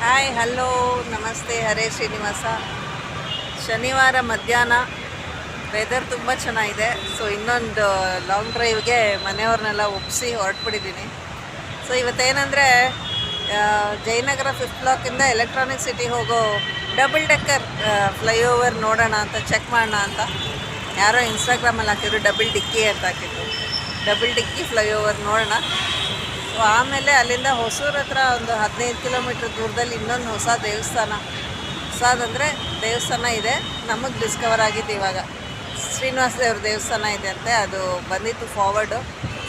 Hi hello ನಮಸ್ತೆ ಹರೇ ಶ್ರೀನಿವಾಸ. ಶನಿವಾರ ಮಧ್ಯಾಹ್ನ ವೆದರ್ ತುಂಬ ಚೆನ್ನಾಗಿದೆ. ಸೊ ಇನ್ನೊಂದು ಲಾಂಗ್ ಡ್ರೈವ್ಗೆ ಮನೆಯವ್ರನ್ನೆಲ್ಲ ಒಪ್ಪಿಸಿ ಹೊರಟ್ಬಿಟ್ಟಿದ್ದೀನಿ. ಸೊ ಇವತ್ತೇನೆಂದರೆ ಜಯನಗರ 5th ಬ್ಲಾಕಿಂದ ಎಲೆಕ್ಟ್ರಾನಿಕ್ ಸಿಟಿ ಹೋಗೋ ಡಬಲ್ ಡೆಕ್ಕರ್ ಫ್ಲೈಓವರ್ ನೋಡೋಣ ಅಂತ, ಚೆಕ್ ಮಾಡೋಣ ಅಂತ. ಯಾರೋ ಇನ್ಸ್ಟಾಗ್ರಾಮಲ್ಲಿ ಹಾಕಿದ್ರು ಡಬಲ್ ಡಿಕ್ಕಿ ಅಂತ ಹಾಕಿದ್ರು. ಡಬಲ್ ಡಿಕ್ಕಿ ಫ್ಲೈಓವರ್ ನೋಡೋಣ. ಸೊ ಆಮೇಲೆ ಅಲ್ಲಿಂದ ಹೊಸೂರು ಹತ್ರ ಒಂದು 15 ಕಿಲೋಮೀಟ್ರ್ ದೂರದಲ್ಲಿ ಇನ್ನೊಂದು ಹೊಸ ದೇವಸ್ಥಾನ, ಹೊಸದಂದರೆ ದೇವಸ್ಥಾನ ಇದೆ, ನಮಗೆ ಡಿಸ್ಕವರ್ ಆಗಿದ್ದು ಇವಾಗ. ಶ್ರೀನಿವಾಸ ದೇವ್ರ ದೇವಸ್ಥಾನ ಇದೆ ಅಂತೆ, ಅದು ಬಂದಿತ್ತು ಫಾರ್ವರ್ಡು.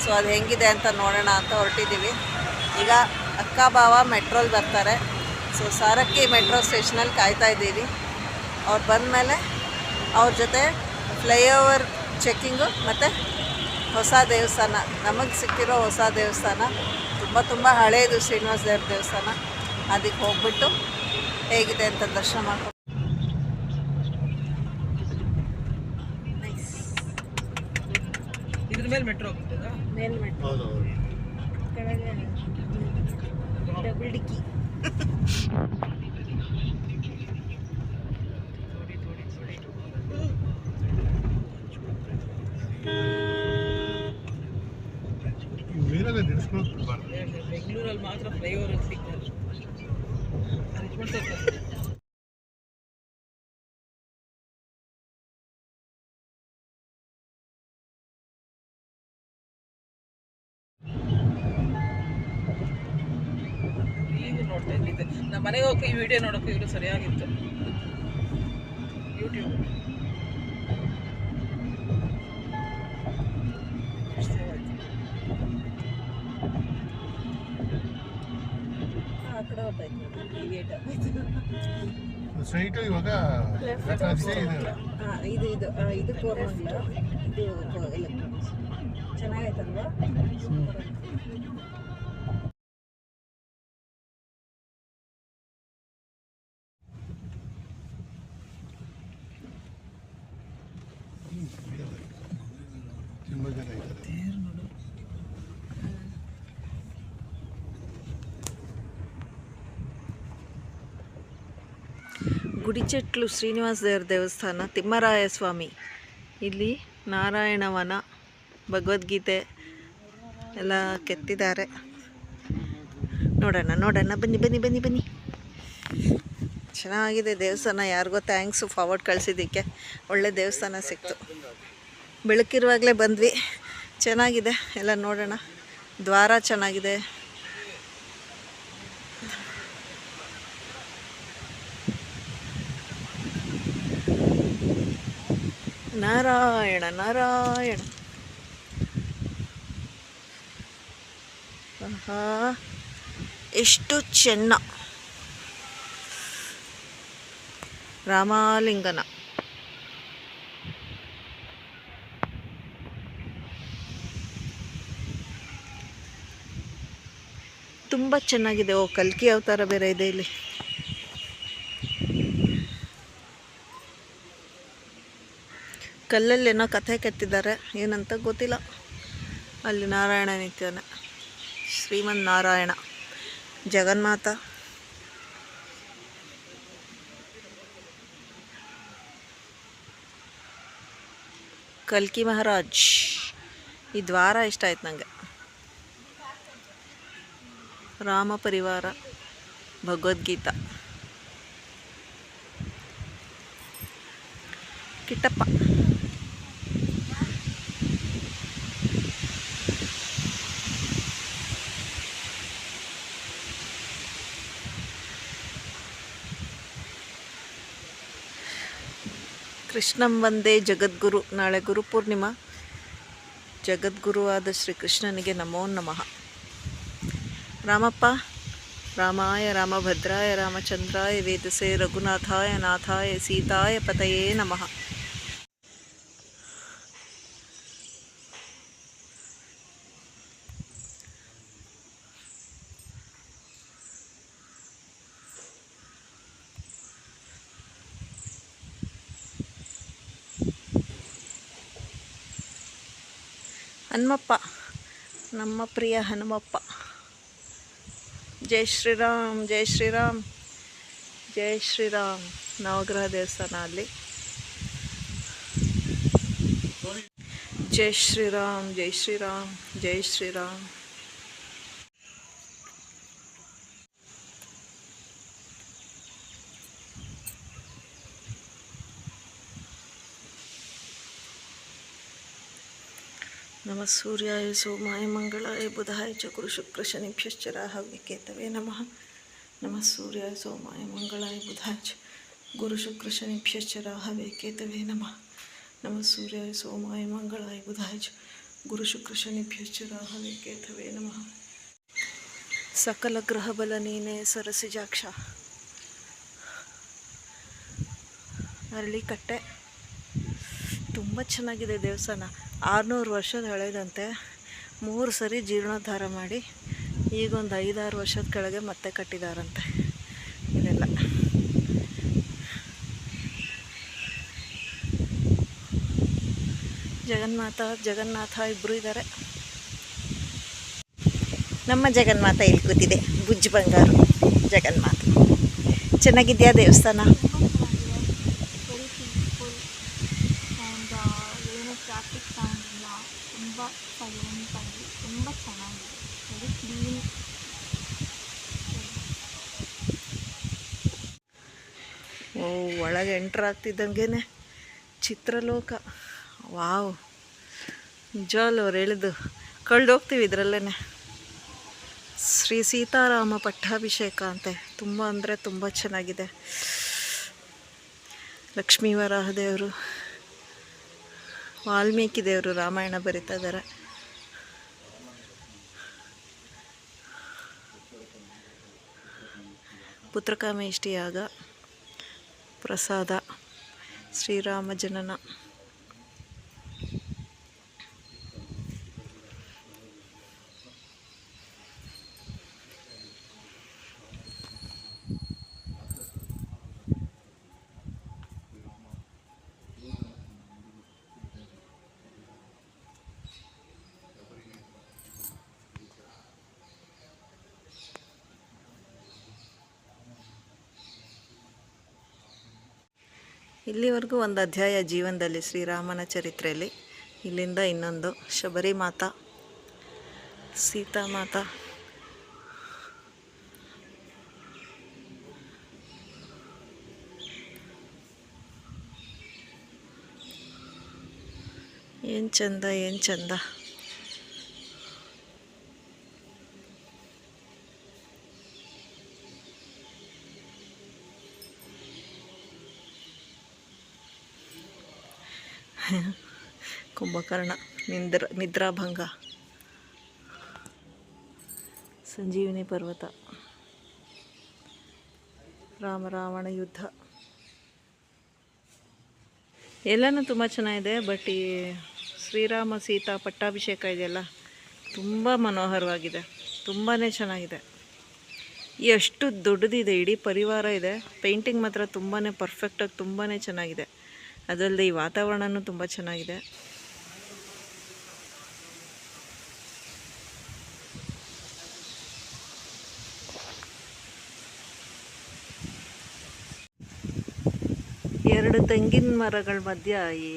ಸೊ ಅದು ಹೆಂಗಿದೆ ಅಂತ ನೋಡೋಣ ಅಂತ ಹೊರಟಿದ್ದೀವಿ. ಈಗ ಅಕ್ಕ ಬಾವ ಮೆಟ್ರೋಲ್ಲಿ ಬರ್ತಾರೆ. ಸೊ ಸಾರಕ್ಕಿ ಮೆಟ್ರೋ ಸ್ಟೇಷನಲ್ಲಿ ಕಾಯ್ತಾ ಇದ್ದೀವಿ. ಅವ್ರು ಬಂದಮೇಲೆ ಅವ್ರ ಜೊತೆ ಫ್ಲೈಓವರ್ ಚೆಕ್ಕಿಂಗು ಮತ್ತು ಹೊಸ ದೇವಸ್ಥಾನ, ನಮಗೆ ಸಿಕ್ಕಿರೋ ಹೊಸ ದೇವಸ್ಥಾನ, ತುಂಬ ಹಳೆಯದು ಶ್ರೀನಿವಾಸ ದೇವ್ರ ದೇವಸ್ಥಾನ. ಅದಕ್ಕೆ ಹೋಗ್ಬಿಟ್ಟು ಹೇಗಿದೆ ಅಂತ ದರ್ಶನ ಮಾಡ್ಕೊಂಡು ಇದ್ರ ಮೇಲೆ ಮೆಟ್ರೋ ಹೋಗ್ತದಾ? ಮೇಲೆ ಮೆಟ್ರೋ ಕೆಳಗೆ ಡಬಲ್ ಡಿಕ್ಕಿ. ಬೆಂಗಳೂರಲ್ಲಿ ಮಾತ್ರ ಫ್ಲೈಓವರ್ ಸಿಗ್ತದೆ. ಈಗ ನೋಡ್ತಾ ಇದ್ದಿದ್ದೆ, ನಮ್ಮ ಮನೆಗೆ ಹೋಗಿ ಈ ವಿಡಿಯೋ ನೋಡೋಕೆ ಇವರು ಸರಿಯಾಗಿತ್ತು. ಯೂಟ್ಯೂಬ್ ಆ ಕಡೆ ಸ್ಟ್ರೈಟ್ ಇವಾಗ ಇದು ಕೋರ್ಮಂಗ್ಲ, ಇದು ಎಲೆಕ್ಟ್ರಾನಿಕ್ಸ್ ಚೆನ್ನಾಗೈತಲ್ವಾ? ತುಂಬ ಜನ ಇದ್ದಾರೆ. ಗುಡಿಚೆಟ್ಲು ಶ್ರೀನಿವಾಸ ದೇವ್ರ ದೇವಸ್ಥಾನ, ತಿಮ್ಮರಾಯ ಸ್ವಾಮಿ. ಇಲ್ಲಿ ನಾರಾಯಣವನ, ಭಗವದ್ಗೀತೆ ಎಲ್ಲ ಕೆತ್ತಿದ್ದಾರೆ. ನೋಡೋಣ, ಬನ್ನಿ. ಚೆನ್ನಾಗಿದೆ ದೇವಸ್ಥಾನ. ಯಾರಿಗೋ ಥ್ಯಾಂಕ್ಸು ಫಾರ್ವರ್ಡ್ ಕಳಿಸಿದ್ದಕ್ಕೆ. ಒಳ್ಳೆ ದೇವಸ್ಥಾನ ಸಿಕ್ತು. ಬೆಳಕಿರುವಾಗಲೇ ಬಂದ್ವಿ. ಚೆನ್ನಾಗಿದೆ ಎಲ್ಲ. ನೋಡೋಣ, ದ್ವಾರ ಚೆನ್ನಾಗಿದೆ. ನಾರಾಯಣ ಆಹಾ, ಎಷ್ಟು ಚೆನ್ನ. ರಾಮಲಿಂಗನ ತುಂಬ ಚೆನ್ನಾಗಿದೆ. ಕಲ್ಕಿ ಅವತಾರ ಬೇರೆ ಇದೆ ಇಲ್ಲಿ. ಕಲ್ಲಲ್ಲೇನೋ ಕಥೆ ಕೆತ್ತಿದ್ದಾರೆ, ಏನಂತ ಗೊತ್ತಿಲ್ಲ. ಅಲ್ಲಿ ನಾರಾಯಣ ನಿತ್ಯನ, ಶ್ರೀಮನ್ ನಾರಾಯಣ, ಜಗನ್ಮಾತ, ಕಲ್ಕಿ ಮಹಾರಾಜ್. ಈ ದ್ವಾರ ಇಷ್ಟ ಆಯ್ತು ನನಗೆ. ರಾಮ ಪರಿವಾರ, ಭಗವದ್ಗೀತಾ, ಕಿಟ್ಟಪ್ಪ. ಕೃಷ್ಣಂ ವಂದೇ ಜಗದ್ಗುರು. ನಾಳೆ ಗುರುಪೂರ್ಣಿಮಾ. ಜಗದ್ಗುರುವಾದ ಶ್ರೀಕೃಷ್ಣನಿಗೆ ನಮೋ ನಮಃ. ರಾಮಪ್ಪ, ರಾಮಾಯ ರಾಮಭದ್ರಾಯ ರಾಮಚಂದ್ರಾಯ ವೇದಸೆ ರಘುನಾಥಾಯ ನಾಥಾಯ ಸೀತಾಯ ಪತಯೇ ನಮಃ. ಹನುಮಪ್ಪ, ನಮ್ಮ ಪ್ರಿಯ ಹನುಮಪ್ಪ. ಜೈ ಶ್ರೀರಾಮ್. ಜೈ ಶ್ರೀರಾಮ್ ನವಗ್ರಹ ದೇವಸ್ಥಾನ ಅಲ್ಲಿ. ಜೈ ಶ್ರೀರಾಮ್, ಜೈ ಶ್ರೀರಾಮ್, ಜೈ ಶ್ರೀರಾಮ್. ನಮಃ ಸೂರ್ಯಾಯ ಸೋಮಾಯ ಮಂಗಳಾಯ ಬುಧಾಯ ಚ ಗುರು ಶುಕ್ರ ಶನಿಭ್ಯಶ್ಚ ರಾಹವೇ ಕೇತವೇ ನಮಃ. ನಮಃ ಸೂರ್ಯಾಯ ಸೋಮಾಯ ಮಂಗಳಾಯ ಬುಧಾಯ ಚ ಗುರು ಶುಕ್ರ ಶನಿಭ್ಯಶ್ಚ ರಾಹವೇ ಕೇತವೇ ನಮಃ. ನಮಃ ಸೂರ್ಯಾಯ ಸೋಮಾಯ ಮಂಗಳಾಯ ಬುಧಾಯ ಚ ಗುರು ಶುಕ್ರ ಶನಿಭ್ಯಶ್ಚ ರಾಹವೇ ಕೇತವೇ ನಮಃ. ಸಕಲ ಗ್ರಹ ಬಲ ನೀನೇ ಸರಸಿಜಾಕ್ಷ. ಅರಳಿಕಟ್ಟೆ ತುಂಬ ಚೆನ್ನಾಗಿದೆ ದೇವಸ್ಥಾನ. 600 ವರ್ಷದ ಹಳೆಯದಂತೆ. 3 ಸರಿ ಜೀರ್ಣೋದ್ಧಾರ ಮಾಡಿ ಈಗೊಂದು 5-6 ವರ್ಷದ ಕೆಳಗೆ ಮತ್ತೆ ಕಟ್ಟಿದಾರಂತೆ ಇದೆಲ್ಲ. ಜಗನ್ನಾಥ ಇಬ್ಬರು ಇದ್ದಾರೆ. ನಮ್ಮ ಜಗನ್ಮಾತ ಇಲ್ಲಿ ಕೂತಿದೆ, ಬುಜ್ಜು ಬಂಗಾರು ಜಗನ್ಮಾತ. ಚೆನ್ನಾಗಿದೆಯಾ ದೇವಸ್ಥಾನ? ವೆರಿ ಪೀಸ್ಫುಲ್ ಆ್ಯಂಡ್ ಏನು ಟ್ರಾಫಿಕ್ ಸೌಂಡ್ ಇಲ್ಲ, ತುಂಬ ಸೈಲೆಂಟಾಗಿ ತುಂಬ ಚೆನ್ನಾಗಿದೆ, ವೆರಿ ಕ್ಲೀನ್. ಓ, ಒಳಗೆ ಎಂಟ್ರ್ ಆಗ್ತಿದ್ದಂಗೆ ಚಿತ್ರಲೋಕ. ವಾವ್, ನಿಜವಾಗ್ಲೂ ಅವ್ರು ಹೇಳಿದ್ದು ಕಳೆದೋಗ್ತೀವಿ ಇದರಲ್ಲೇ. ಶ್ರೀ ಸೀತಾರಾಮ ಪಟ್ಟಾಭಿಷೇಕ ಅಂತೆ. ತುಂಬ ಅಂದರೆ ತುಂಬ ಚೆನ್ನಾಗಿದೆ. ಲಕ್ಷ್ಮೀ ವರಾಹ ದೇವರು, ವಾಲ್ಮೀಕಿ ದೇವರು ರಾಮಾಯಣ ಬರಿತಾ ಇದ್ದಾರೆ. ಪುತ್ರಕಾಮೇಷ್ಟಿ ಯಾಗ, ಪ್ರಸಾದ, ಶ್ರೀರಾಮ ಜನನ. ಇಲ್ಲಿವರೆಗೂ ಒಂದು ಅಧ್ಯಾಯ ಜೀವನದಲ್ಲಿ ಶ್ರೀರಾಮನ ಚರಿತ್ರೆಯಲ್ಲಿ. ಇಲ್ಲಿಂದ ಇನ್ನೊಂದು ಶಬರಿ ಮಾತಾ, ಸೀತಾ ಮಾತಾ, ಏನು ಚಂದ, ಏನು ಚಂದ. ಕುಂಭಕರ್ಣ ನಿದ್ರಾಭಂಗ, ಸಂಜೀವಿನಿ ಪರ್ವತ, ರಾವಣ ಯುದ್ಧ ಎಲ್ಲನೂ ತುಂಬ ಚೆನ್ನಾಗಿದೆ. ಬಟ್ ಈ ಶ್ರೀರಾಮ ಸೀತಾ ಪಟ್ಟಾಭಿಷೇಕ ಇದೆಯಲ್ಲ, ತುಂಬ ಮನೋಹರವಾಗಿದೆ, ತುಂಬಾ ಚೆನ್ನಾಗಿದೆ. ಎಷ್ಟು ದೊಡ್ಡದಿದೆ, ಇಡೀ ಪರಿವಾರ ಇದೆ. ಪೇಂಟಿಂಗ್ ಮಾತ್ರ ತುಂಬಾ ಪರ್ಫೆಕ್ಟಾಗಿ ತುಂಬಾ ಚೆನ್ನಾಗಿದೆ. ಅದಲ್ಲದೆ ಈ ವಾತಾವರಣವೂ ತುಂಬ ಚೆನ್ನಾಗಿದೆ. ಎರಡು ತೆಂಗಿನ ಮರಗಳ ಮಧ್ಯ ಈ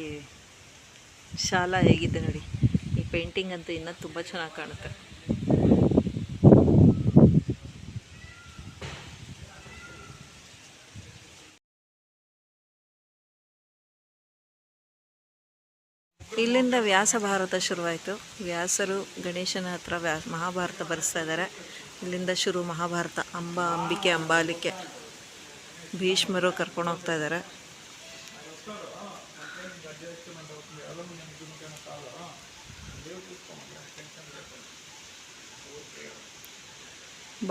ಶಾಲಾ ಹೇಗಿದೆ ನೋಡಿ. ಈ ಪೇಂಟಿಂಗ್ ಅಂತೂ ಇನ್ನೂ ತುಂಬ ಚೆನ್ನಾಗಿ ಕಾಣುತ್ತೆ. ಇಲ್ಲಿಂದ ವ್ಯಾಸ ಭಾರತ ಶುರುವಾಯಿತು. ವ್ಯಾಸರು ಗಣೇಶನ ಹತ್ರ ಮಹಾಭಾರತ ಬರೆಸ್ತಾ ಇದ್ದಾರೆ. ಇಲ್ಲಿಂದ ಶುರು ಮಹಾಭಾರತ. ಅಂಬಿಕೆ, ಅಂಬಾಲಿಕೆ, ಭೀಷ್ಮರು ಕರ್ಕೊಂಡು ಹೋಗ್ತಾ ಇದ್ದಾರೆ.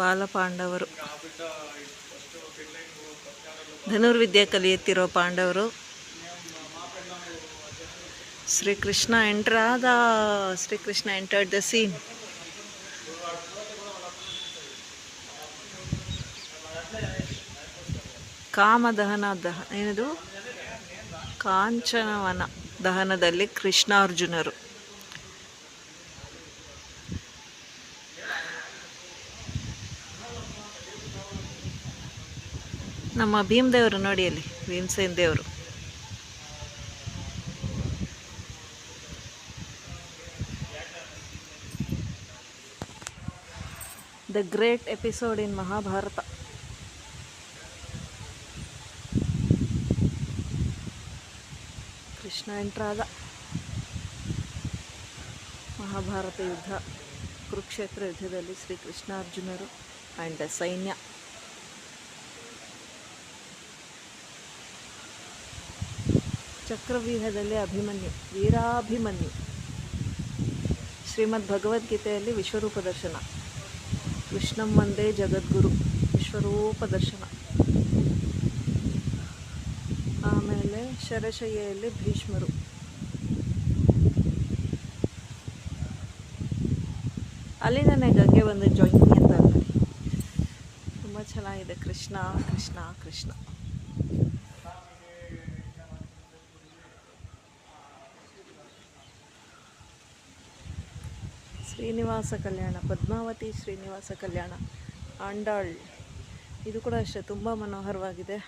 ಬಾಲಪಾಂಡವರು, ಧನುರ್ವಿದ್ಯೆ ಕಲಿಯುತ್ತಿರೋ ಪಾಂಡವರು. Shri Krishna entered the scene. ಏನದು ಕಾಂಚನವನ ದಹನದಲ್ಲಿ ಕೃಷ್ಣಾರ್ಜುನರು. ನಮ್ಮ ಭೀಮ್ ದೇವರು ನೋಡಿ ಅಲ್ಲಿ, ಭೀಮಸೇನ್ ದೇವರು. ದ ಗ್ರೇಟ್ ಎಪಿಸೋಡ್ ಇನ್ ಮಹಾಭಾರತ. ಕೃಷ್ಣ ಎಂಟ್ರಾದ. ಮಹಾಭಾರತ ಯುದ್ಧ, ಕುರುಕ್ಷೇತ್ರ ಯುದ್ಧದಲ್ಲಿ ಶ್ರೀಕೃಷ್ಣಾರ್ಜುನರು ಆ್ಯಂಡ್ ಸೈನ್ಯ. ಚಕ್ರವ್ಯೂಹದಲ್ಲಿ ಅಭಿಮನ್ಯು, ವೀರಾಭಿಮನ್ಯು. ಶ್ರೀಮದ್ ಭಗವದ್ಗೀತೆಯಲ್ಲಿ ವಿಶ್ವರೂಪ ದರ್ಶನ. ಕೃಷ್ಣಂ ವಂದೇ ಜಗದ್ಗುರು, ವಿಶ್ವರೂಪ ದರ್ಶನ. ಆಮೇಲೆ ಶರಶಯ್ಯಲ್ಲಿ ಭೀಷ್ಮರು. ಅಲ್ಲಿ ನನಗೆ ಗಂಗೆ ಒಂದು ಜೊಯ್ನಿ ಅಂತ ಅಲ್ಲ. ತುಂಬ ಚೆನ್ನಾಗಿದೆ. ಕೃಷ್ಣ ಕೃಷ್ಣ ಕೃಷ್ಣ. ಶ್ರೀನಿವಾಸ ಕಲ್ಯಾಣ, ಪದ್ಮಾವತಿ ಶ್ರೀನಿವಾಸ ಕಲ್ಯಾಣ, ಆಂಡಾಳ್. ಇದು ಕೂಡ ಅಷ್ಟೇ ತುಂಬ ಮನೋಹರವಾಗಿದೆ.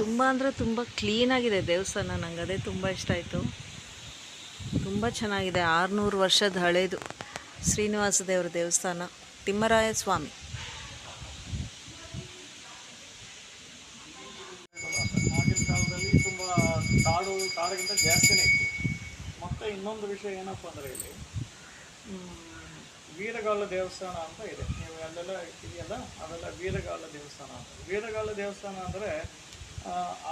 ತುಂಬ ಅಂದರೆ ತುಂಬ ಕ್ಲೀನಾಗಿದೆ ದೇವಸ್ಥಾನ. ನಂಗೆ ಅದೇ ತುಂಬ ಇಷ್ಟ ಆಯಿತು. ತುಂಬ ಚೆನ್ನಾಗಿದೆ. 600 ವರ್ಷದ ಹಳೇದು ಶ್ರೀನಿವಾಸ ದೇವರ ದೇವಸ್ಥಾನ. ತಿಮ್ಮರಾಯ ಸ್ವಾಮಿ. ಆಗಿನ ಕಾಲದಲ್ಲಿ ತುಂಬ ಕಾಡಿಗಿಂತ ಜಾಸ್ತಿನೇ ಇತ್ತು. ಮತ್ತು ಇನ್ನೊಂದು ವಿಷಯ ಏನಪ್ಪ ಅಂದರೆ ಇಲ್ಲಿ ವೀರಗಾಲ ದೇವಸ್ಥಾನ ಅಂತ ಇದೆ. ನೀವು ಅಲ್ಲೆಲ್ಲ ಇದೆಯಲ್ಲ, ಅದೆಲ್ಲ ವೀರಗಾಲ ದೇವಸ್ಥಾನ ಅಂತ. ವೀರಗಾಲ ದೇವಸ್ಥಾನ ಅಂದರೆ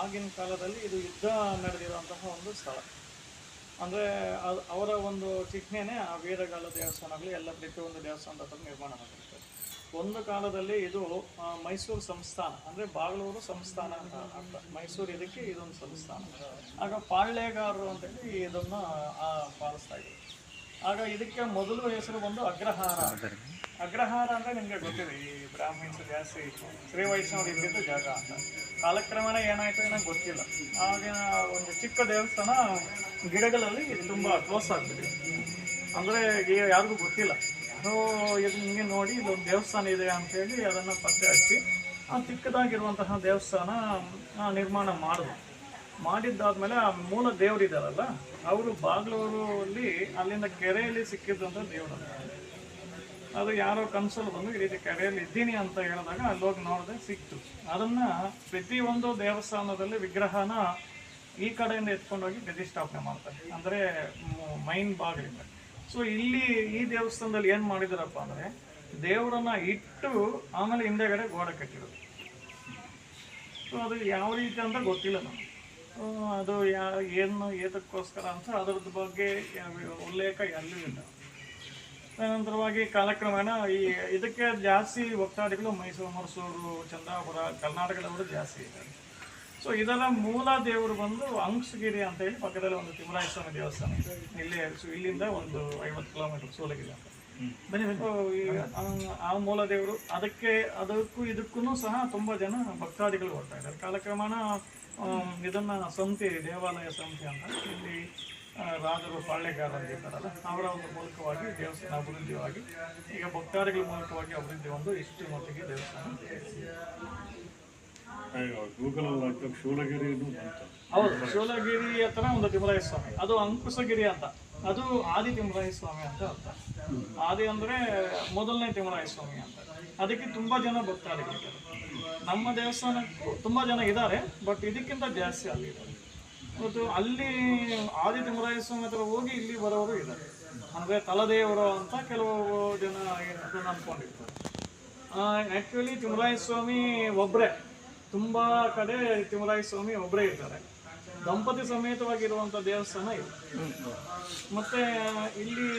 ಆಗಿನ ಕಾಲದಲ್ಲಿ ಇದು ಯುದ್ಧ ನಡೆದಿರುವಂತಹ ಒಂದು ಸ್ಥಳ. ಅಂದರೆ ಅವರ ಒಂದು ಚಿಹ್ನೆನೇ ಆ ವೀರಗಾಲ ದೇವಸ್ಥಾನಗಳು ಎಲ್ಲ ಪ್ರತಿಯೊಂದು ದೇವಸ್ಥಾನದ ಹತ್ರ ನಿರ್ಮಾಣ ಮಾಡಿರ್ತಾರೆ. ಒಂದು ಕಾಲದಲ್ಲಿ ಇದು ಮೈಸೂರು ಸಂಸ್ಥಾನ, ಅಂದರೆ ಬಾಗಳೂರು ಸಂಸ್ಥಾನ ಅಂತ ಅರ್ಥ. ಮೈಸೂರು ಇದಕ್ಕೆ ಇದೊಂದು ಸಂಸ್ಥಾನ. ಆಗ ಪಾಳ್ಯಗಾರರು ಅಂತೇಳಿ ಇದನ್ನು ಪಾಲಿಸ್ತಾ ಇದ್ರು. ಆಗ ಇದಕ್ಕೆ ಮೊದಲು ಹೆಸರು ಬಂದು ಅಗ್ರಹಾರ. ಅಗ್ರಹಾರ ಅಂದರೆ ನಿಮಗೆ ಗೊತ್ತಿದೆ, ಈ ಬ್ರಾಹ್ಮಿನ್ಸ್ ಜಾಸ್ತಿ ಶ್ರೀ ವೈಷ್ಣವರು ಇದ್ದಿದ್ದು ಜಾಗ ಅಂತ. ಕಾಲಕ್ರಮೇಣ ಏನಾಯಿತು ಏನೋ ಗೊತ್ತಿಲ್ಲ. ಆಗಿನ ಒಂದು ಚಿಕ್ಕ ದೇವಸ್ಥಾನ ಗಿಡಗಳಲ್ಲಿ ತುಂಬ ಕ್ಲೋಸ್ ಆಗ್ತಿದೆ. ಅಂದರೆ ಯಾರಿಗೂ ಗೊತ್ತಿಲ್ಲ. ಸೊ ಇದು ಹಿಂಗೆ ನೋಡಿ ಇದೊಂದು ದೇವಸ್ಥಾನ ಇದೆ ಅಂಥೇಳಿ ಅದನ್ನು ಪತ್ತೆ ಹಚ್ಚಿ ಚಿಕ್ಕದಾಗಿರುವಂತಹ ದೇವಸ್ಥಾನ ನಿರ್ಮಾಣ ಮಾಡಿದ್ದಾದ್ಮೇಲೆ ಆ ಮೂಲ ದೇವರಿದ್ದಾರಲ್ಲ, ಅವರು ಬಾಗ್ಲೂರಲ್ಲಿ ಅಲ್ಲಿಂದ ಕೆರೆಯಲ್ಲಿ ಸಿಕ್ಕಿದ್ದಂಥ ದೇವರು. ಅದು ಯಾರೋ ಕನಸಲ್ಲಿ ಬಂದು ಈ ರೀತಿ ಕೆರೆಯಲ್ಲಿ ಇದ್ದೀನಿ ಅಂತ ಹೇಳಿದಾಗ ಅಲ್ಲಿ ಹೋಗಿ ನೋಡಿದೆ, ಸಿಕ್ತು. ಅದನ್ನು ಪ್ರತಿಯೊಂದು ದೇವಸ್ಥಾನದಲ್ಲಿ ವಿಗ್ರಹನ ಈ ಕಡೆಯಿಂದ ಎತ್ಕೊಂಡೋಗಿ ಪ್ರತಿಷ್ಠಾಪನೆ ಮಾಡ್ತಾರೆ, ಅಂದರೆ ಮೈನ್ ಬಾಗಿಲಿಂದ. ಸೊ ಇಲ್ಲಿ ಈ ದೇವಸ್ಥಾನದಲ್ಲಿ ಏನು ಮಾಡಿದಾರಪ್ಪ ಅಂದರೆ ದೇವರನ್ನ ಇಟ್ಟು ಆಮೇಲೆ ಹಿಂದೆಗಡೆ ಗೋಡೆ ಕಟ್ಟಿರೋದು. ಸೊ ಅದು ಯಾವ ರೀತಿ ಅಂತ ಗೊತ್ತಿಲ್ಲ ನಮಗೆ. ಅದು ಏನು ಏತಕ್ಕೋಸ್ಕರ ಅಂತ ಅದರದ್ದು ಬಗ್ಗೆ ಉಲ್ಲೇಖ ಎಲ್ಲೂ ಇಲ್ಲ. ನಂತರವಾಗಿ ಕಾಲಕ್ರಮೇಣ ಇದಕ್ಕೆ ಜಾಸ್ತಿ ಭಕ್ತಾದಿಗಳು ಮೈಸೂರು, ಚಂದಾಪುರ, ಕರ್ನಾಟಕದವರು ಜಾಸ್ತಿ ಇದ್ದಾರೆ. ಸೊ ಇದರ ಮೂಲ ದೇವರು ಬಂದು ಅಂಕ್ಸಗಿರಿ ಅಂತ ಹೇಳಿ ಪಕ್ಕದಲ್ಲಿ ಒಂದು ತಿಮ್ಮರಾಯ ಸ್ವಾಮಿ ದೇವಸ್ಥಾನ ಇದೆ. ಇಲ್ಲಿಂದ ಒಂದು 50 ಕಿಲೋಮೀಟರ್ ಸೂಲಗಿರಿ ಅಂತ. ಆ ಮೂಲ ದೇವರು ಅದಕ್ಕೂ ಇದಕ್ಕೂ ಸಹ ತುಂಬ ಜನ ಭಕ್ತಾದಿಗಳು ಬರ್ತಾ ಇದ್ದಾರೆ. ಕಾಲಕ್ರಮೇಣ ಇದನ್ನು ದೇವಾಲಯ ಸಮಿತಿ ಅಂತ ಇಲ್ಲಿ ರಾಜರು ಪಾಳ್ಯಗಾರರು ಇರ್ತಾರಲ್ಲ, ಅವರ ಒಂದು ಮೂಲಕವಾಗಿ ದೇವಸ್ಥಾನ ಅಭಿವೃದ್ಧಿಯಾಗಿ ಈಗ ಭಕ್ತಾದಿಗಳ ಮೂಲಕವಾಗಿ ಅಭಿವೃದ್ಧಿ ಒಂದು ಇಷ್ಟು ಮಟ್ಟಿಗೆ ದೇವಸ್ಥಾನ. ಹೌದು, ಶೂಲಗಿರಿ ಹತ್ರ ಒಂದು ತಿಮ್ಮರಾಯ ಸ್ವಾಮಿ, ಅದು ಅಂಕುಶಗಿರಿ ಅಂತ, ಅದು ಆದಿ ತಿಮ್ಮರಾಯ ಸ್ವಾಮಿ ಅಂತ ಅರ್ಥ. ಆದಿ ಅಂದರೆ ಮೊದಲನೇ ತಿಮ್ಮರಾಯ ಸ್ವಾಮಿ ಅಂತ. ಅದಕ್ಕೆ ತುಂಬ ಜನ ಭಕ್ತಾದಿಗಳಿದ್ದಾರೆ. ನಮ್ಮ ದೇವಸ್ಥಾನಕ್ಕೂ ತುಂಬ ಜನ ಇದ್ದಾರೆ, ಬಟ್ ಇದಕ್ಕಿಂತ ಜಾಸ್ತಿ ಅಲ್ಲಿದ್ದಾರೆ. ಮತ್ತು ಅಲ್ಲಿ ಆದಿ ತಿಮ್ಮರಾಯ ಸ್ವಾಮಿ ಹತ್ರ ಹೋಗಿ ಇಲ್ಲಿ ಬರೋರು ಇದ್ದಾರೆ. ಅಂದರೆ ತಲದೇವರು ಅಂತ ಕೆಲವು ಜನ ಅದನ್ನು ಅಂದ್ಕೊಂಡಿರ್ತಾರೆ. ಆ್ಯಕ್ಚುಲಿ ತಿಮ್ಮರಾಯ ಸ್ವಾಮಿ ಒಬ್ಬರೇ, ತುಂಬ ಕಡೆ ತಿಮ್ಮರಾಯ ಸ್ವಾಮಿ ಒಬ್ಬರೇ ಇರ್ತಾರೆ. ದಂಪತಿ ಸಮೇತವಾಗಿರುವಂಥ ದೇವಸ್ಥಾನ ಇದು. ಮತ್ತು ಇಲ್ಲಿ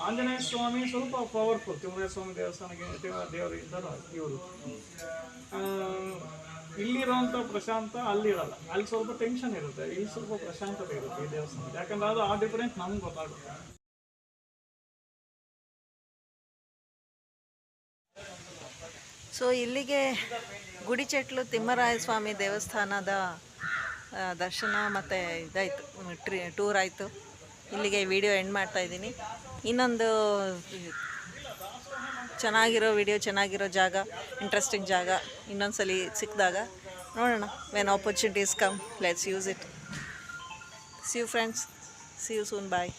ಆಂಜನೇಯ ಸ್ವಾಮಿ ಸ್ವಲ್ಪ ಪವರ್ಫುಲ್. ತಿಮ್ಮರಾಯ ಸ್ವಾಮಿ ದೇವಸ್ಥಾನಕ್ಕೆ ದೇವರು ಇದ್ದಾರೆ ಇವರು. ಇಲ್ಲಿರುವಂಥ ಪ್ರಶಾಂತ ಅಲ್ಲಿರಲ್ಲ. ಅಲ್ಲಿ ಸ್ವಲ್ಪ ಟೆನ್ಷನ್ ಇರುತ್ತೆ, ಇಲ್ಲಿ ಸ್ವಲ್ಪ ಪ್ರಶಾಂತತೆ ಇರುತ್ತೆ ಈ ದೇವಸ್ಥಾನ. ಯಾಕಂದ್ರೆ ಅದು ಆ ಡಿಫರೆನ್ಸ್ ನಮ್ಗೆ ಗೊತ್ತಾಗುತ್ತೆ. ಸೊ ಇಲ್ಲಿಗೆ ಗುಡಿಚೆಟ್ಲು ತಿಮ್ಮರಾಯ ಸ್ವಾಮಿ ದೇವಸ್ಥಾನದ ದರ್ಶನ ಮತ್ತು ಇದಾಯಿತು, ಟೂರ್ ಆಯಿತು. ಇಲ್ಲಿಗೆ ವಿಡಿಯೋ ಎಂಡ್ ಮಾಡ್ತಾಯಿದ್ದೀನಿ. ಇನ್ನೊಂದು ಚೆನ್ನಾಗಿರೋ ವಿಡಿಯೋ, ಚೆನ್ನಾಗಿರೋ ಜಾಗ, ಇಂಟ್ರೆಸ್ಟಿಂಗ್ ಜಾಗ ಇನ್ನೊಂದು ಸಲ ಸಿಕ್ಕಿದಾಗ ನೋಡೋಣ. When opportunities come, let's use it. See you friends, see you soon, bye.